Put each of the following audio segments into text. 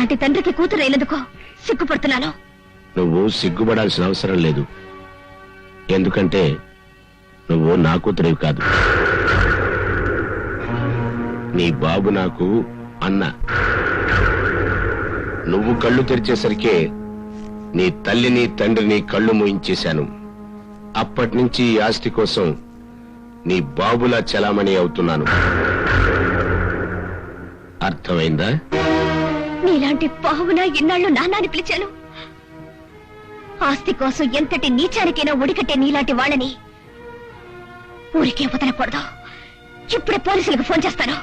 నీలాంటి తండ్రికి కూతురైనందుకో సిగ్గుపడుతున్నాను. నువ్వు సిగ్గుపడాల్సిన అవసరం లేదు. ఎందుకంటే నువ్వు నా కూతురివి కాదు. నీ బాబు నాకు అన్న. నువ్వు కళ్ళు తెరిచేసరికే నీ తల్లిని తండ్రిని కళ్ళు మూయించేశాను. అప్పటినుంచి ఈ ఆస్తి కోసం నీ బాబులా చలామణి అవుతున్నాను. అర్థమైందా? నీలాంటి బావున ఇన్నాళ్ళు నాన్నని పిలిచాను. ఆస్తి కోసం ఎంతటి నీచానికైనా ఒడికట్టే నీలాంటి వాళ్ళని ఊరికే వదలకూడదు. ఇప్పుడే పోలీసులకు ఫోన్ చేస్తాను.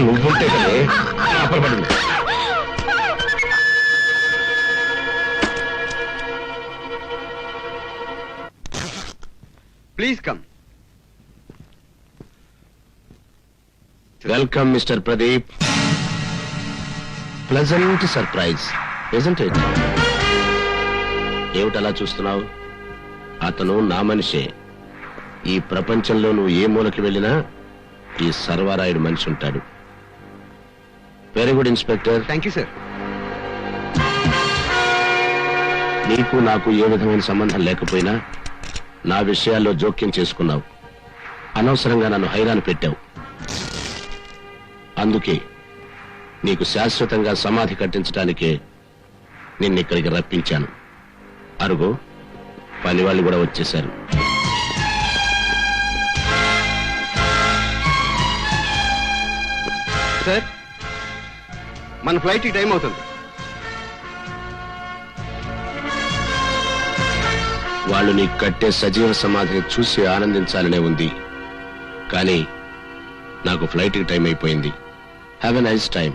నువ్వుంటే కదే. Please come. Welcome mister Pradeep. Pleasant surprise isn't it? ఏమిటలా చూస్తున్నావు? అతను నా మనిషే. ఈ ప్రపంచంలో నువ్వు ఏ మూలకి వెళ్ళినా ఈ సర్వారాయుడు మనిషి ఉంటాడు. Very good inspector. Thank you sir. నీకు నాకు ఏ విధమైన సంబంధం లేకపోయినా నా విషయాల్లో జోక్యం చేసుకున్నావు. అనవసరంగా నన్ను హైరాను పెట్టావు. అందుకే నీకు శాశ్వతంగా సమాధి కట్టించడానికే నిన్నిక్కడికి రప్పించాను. అరుగో పనివాళ్ళు కూడా వచ్చేశారు. సార్, మన ఫ్లైట్ కి టైం అవుతుంది. వాళ్ళు నీకు కట్టే సజీవ సమాధిని చూసి ఆనందించాలనే ఉంది. కానీ నాకు ఫ్లైట్ కి టైం అయిపోయింది. Have a nice time.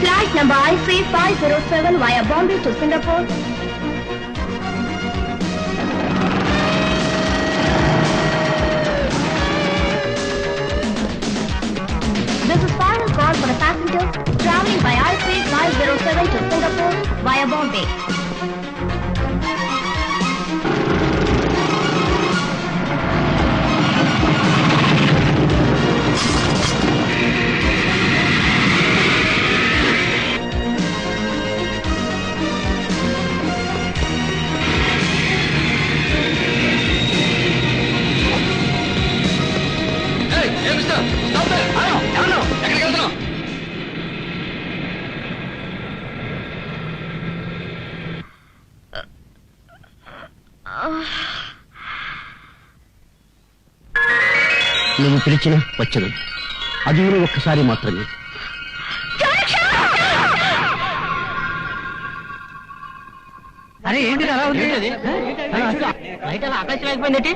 Flight number IC507 via Bombay to Singapore. This is final call for the passengers traveling by IC507 to Singapore via Bombay. నువ్వు పిలిచిన వచ్చను. అది ఒక్కసారి మాత్రమే. అరే ఏంటి అలా ఉంది? బయట ఆకాశం అయిపోయింది.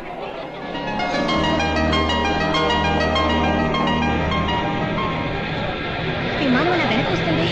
విమానం అలా వెనక్కి వస్తుంది.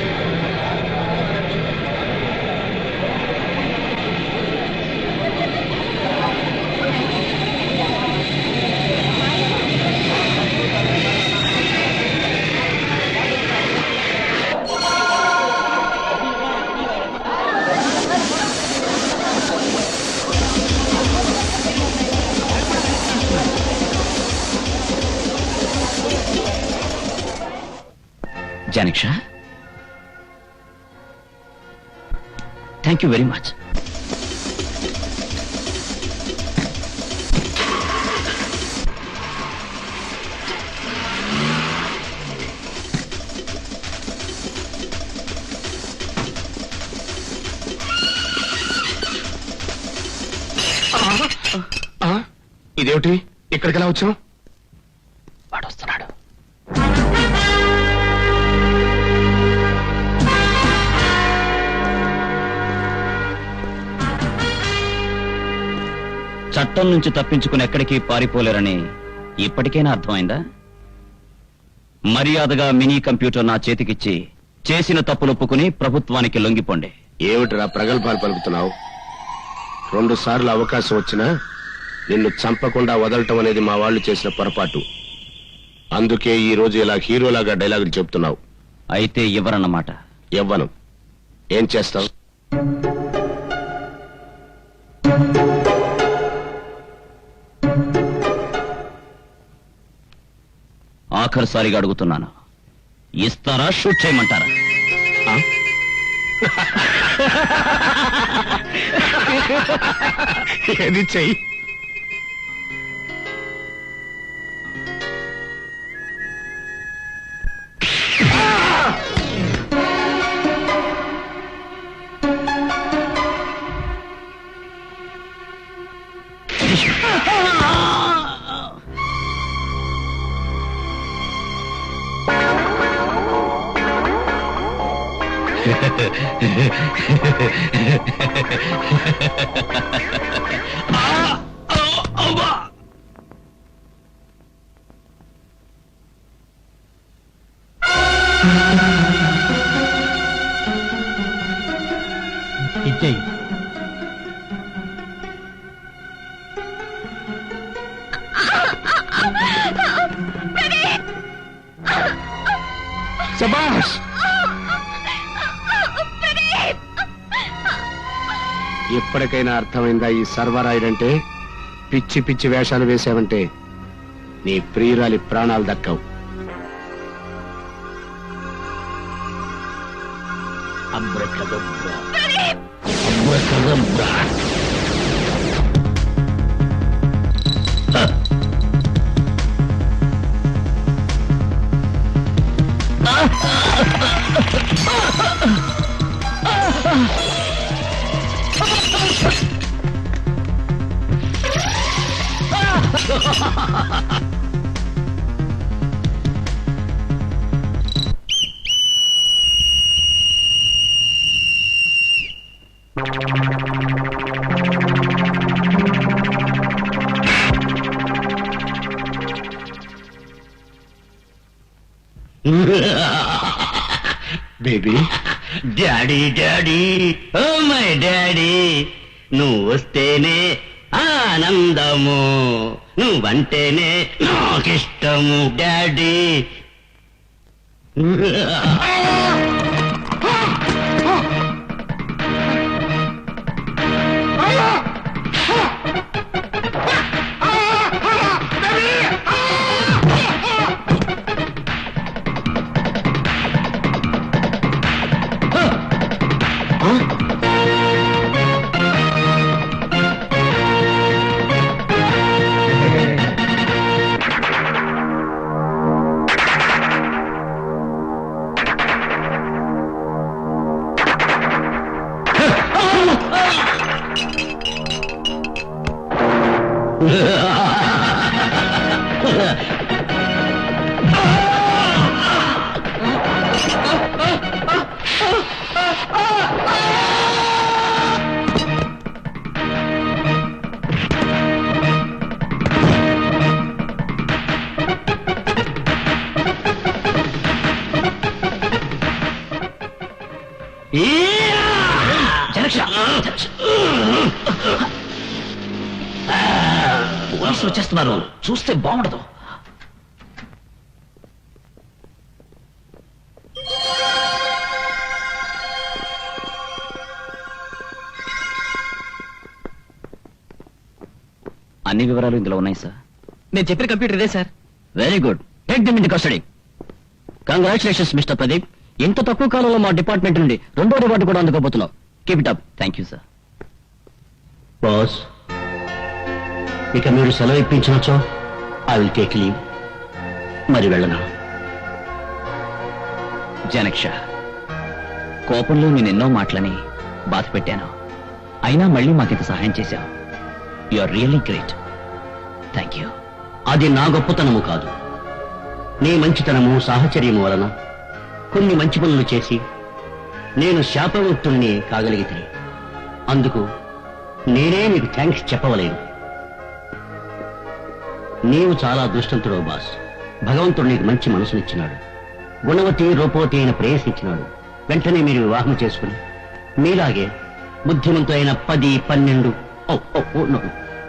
జానిక్షా, థ్యాంక్ యూ వెరీ మచ్. ఇదేమిటి? ఇక్కడికి ఎలా వచ్చావు? వాడు వస్తున్నాడు. చట్టం నుంచి తప్పించుకుని ఎక్కడికి పారిపోలేరని ఇప్పటికైనా అర్థమైందా? మర్యాదగా మినీ కంప్యూటర్ నా చేతికిచ్చి చేసిన తప్పులు ఒప్పుకుని ప్రభుత్వానికి లొంగిపోండి. ఏమిటిరా ప్రగల్భాలు పలుకుతున్నావు? 2 సార్లు అవకాశం వచ్చినా నిన్ను చంపకుండా వదలటం అనేది మా వాళ్ళు చేసిన పొరపాటు. అందుకే ఈ రోజు ఇలా హీరోలాగా డైలాగులు చెప్తున్నావు. అయితే ఇవ్వరన్నమాట. ఇవ్వను. ఏం చేస్తావు? ఆఖరిసారిగా అడుగుతున్నాను, ఇస్తారా షూట్ చేయమంటారా? ఏది చెయ్యి. ఇచ్చేయి. శభాష్. ఎప్పటికైనా అర్థమైందా ఈ సర్వరాయుడంటే? పిచ్చి పిచ్చి వేషాలు వేశావంటే నీ ప్రియురాలి ప్రాణాలు దక్కవు. Abracadabra. Abracadabra. Baby. Daddy daddy, oh my daddy, నువ్వు వస్తేనే ఆనందము, నువ్వంటేనే నాకిష్టము డాడీ. పోలీసులు వచ్చేస్తున్నారు, చూస్తే బాగుండదు. అన్ని వివరాలు ఇందులో ఉన్నాయి సార్. నేను చెప్పిన కంప్యూటర్ ఇదే sir. Very good. Take them into custody. Congratulations mister Pradeep. ఇంత తక్కువ కాలంలో మా డిపార్ట్మెంట్ నుండి 2వ రివార్డు కూడా అందుకోబోతున్నావు. Keep it up. Thank you sir. Boss, ఇక మీరు సెలవు ఇప్పించవచ్చో? I will take leave. మరి వెళ్ళనా? జనక్ష, కోపంలో నేనెన్నో మాటలని బాధ పెట్టాను. అయినా మళ్ళీ మాకింత సహాయం చేశావు. You are really great. Thank you. అది నా గొప్పతనము కాదు, నీ మంచితనము సాహచర్యము వలన కొన్ని మంచి పనులు చేసి నేను శాపముక్తుణ్ణి కాగలిగితే అందుకు నేనే మీకు థ్యాంక్స్ చెప్పవలేను. నీవు చాలా అదృష్టంతుడవు బాస్. భగవంతుడు నీకు మంచి మనసునిచ్చినాడు. గుణవతి రూపవతి అయిన ప్రేయసిచ్చినాడు. వెంటనే మీరు వివాహం చేసుకుని మీలాగే బుద్ధిమంతులైన 10, 12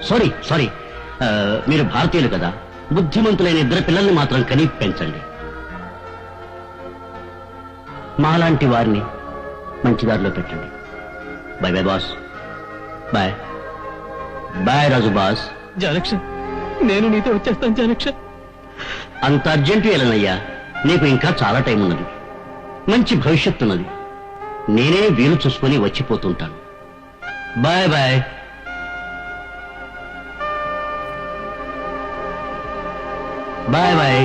సారీ మీరు భారతీయులు కదా, బుద్ధిమంతులైన 2 పిల్లల్ని మాత్రం కని పెంచండి. మాలాంటి వారిని మంచి దారిలో పెట్టండి. Bye bye boss. Bye bye Raju boss. Janaksha, నేను నీతో వచ్చేస్తాను జానక్ష. అంత అర్జెంటు వెళ్ళనయ్యా, నీకు ఇంకా చాలా టైం ఉన్నది. మంచి భవిష్యత్తు ఉన్నది. నేనే వీలు చూసుకొని వచ్చిపోతుంటాను. Bye bye. Bye bye.